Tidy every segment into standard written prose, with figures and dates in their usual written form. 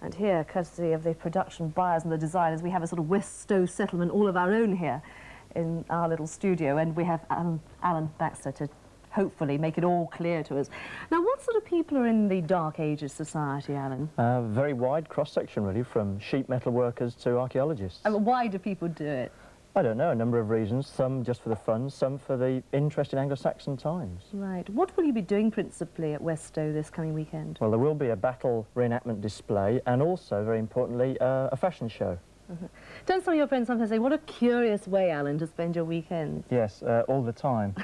And here, courtesy of the production buyers and the designers, we have a sort of West Stow settlement all of our own here in our little studio, and we have Alan Baxter to hopefully make it all clear to us. Now, what sort of people are in the Dark Ages society, Alan? Very wide cross-section, really, from sheet metal workers to archaeologists. And why do people do it? I don't know, a number of reasons. Some just for the fun, some for the interest in Anglo-Saxon times. Right. What will you be doing principally at West Stow this coming weekend? Well, there will be a battle reenactment display and also, very importantly, a fashion show. Don't some of your friends sometimes say, what a curious way, Alan, to spend your weekends? Yes, all the time.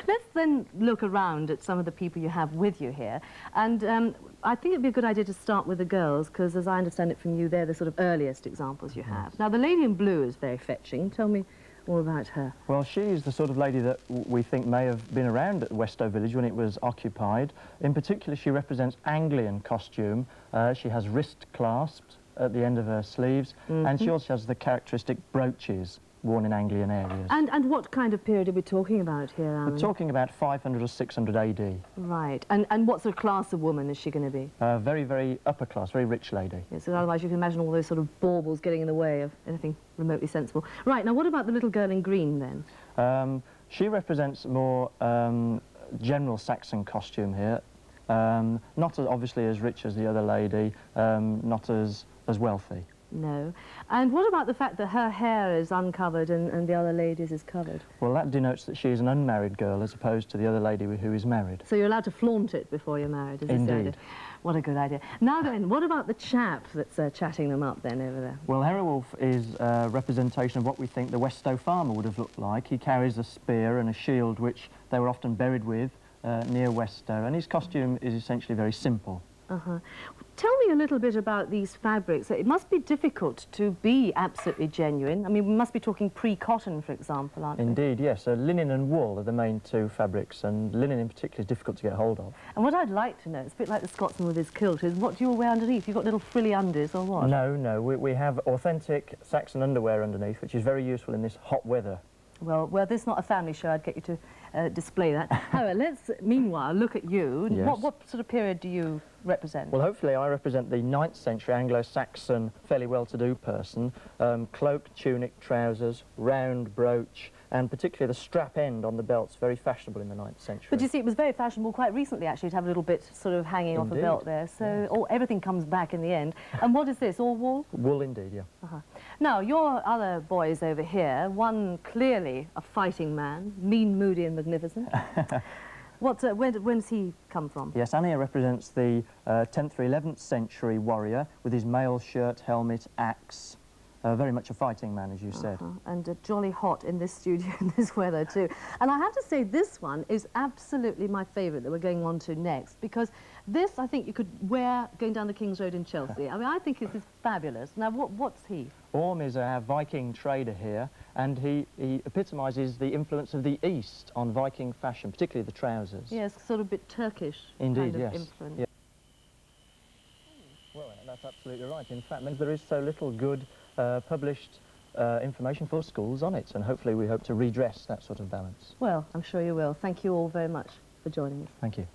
Let's then look around at some of the people you have with you here. And I think it'd be a good idea to start with the girls, because as I understand it from you, they're the sort of earliest examples you have. Now, the lady in blue is very fetching. Tell me all about her. Well, she's the sort of lady that we think may have been around at West Stow Village when it was occupied. In particular, she represents Anglian costume. She has wrist clasps at the end of her sleeves, and she also has the characteristic brooches worn in Anglian areas. And what kind of period are we talking about here, Alan? We're talking about 500 or 600 AD. Right. And what sort of class of woman is she going to be? Very, very upper class, very rich lady. Yes, so otherwise you can imagine all those sort of baubles getting in the way of anything remotely sensible. Right, now what about the little girl in green then? She represents more general Saxon costume here. Not obviously as rich as the other lady, not as wealthy. No. And what about the fact that her hair is uncovered and the other lady's is covered? Well, that denotes that she is an unmarried girl as opposed to the other lady who is married. So you're allowed to flaunt it before you're married, is this the idea? Indeed. What a good idea. Now then, what about the chap that's chatting them up then over there? Well, Herewolf is a representation of what we think the West Stow farmer would have looked like. He carries a spear and a shield which they were often buried with near West Stow, and his costume is essentially very simple. Tell me a little bit about these fabrics. It must be difficult to be absolutely genuine. I mean, we must be talking pre-cotton, for example, aren't we? Indeed, yes. Linen and wool are the main two fabrics, and linen in particular is difficult to get hold of. And what I'd like to know, it's a bit like the Scotsman with his kilt, is what do you wear underneath? You've got little frilly undies or what? No, we have authentic Saxon underwear underneath, which is very useful in this hot weather. Well, this is not a family show. I'd get you to display that. However, let's, meanwhile, look at you. Yes. What sort of period do you represent? Well, hopefully I represent the 9th century Anglo-Saxon, fairly well-to-do person. Cloak, tunic, trousers, round brooch, and particularly the strap end on the belt's very fashionable in the 9th century. But you see, it was very fashionable quite recently, actually, to have a little bit sort of hanging off a belt there. So everything comes back in the end. And what is this, all wool? Wool, indeed, yeah. Now, your other boys over here, one clearly a fighting man, mean, moody and magnificent. Where does he come from? Yes, Ania represents the 10th or 11th century warrior with his mail shirt, helmet, axe. Very much a fighting man, as you said. And jolly hot in this studio in this weather too. And I have to say this one is absolutely my favourite that we're going on to next, because this I think you could wear going down the King's Road in Chelsea. I mean, I think this is fabulous. Now, what's he? Orm is a Viking trader here, and he epitomises the influence of the East on Viking fashion, particularly the trousers. Yes, sort of a bit Turkish. Indeed, kind of yes. Influence. Yeah. Well, that's absolutely right. In fact, there is so little good published information for schools on it, and hopefully we hope to redress that sort of balance. Well, I'm sure you will. Thank you all very much for joining us. Thank you.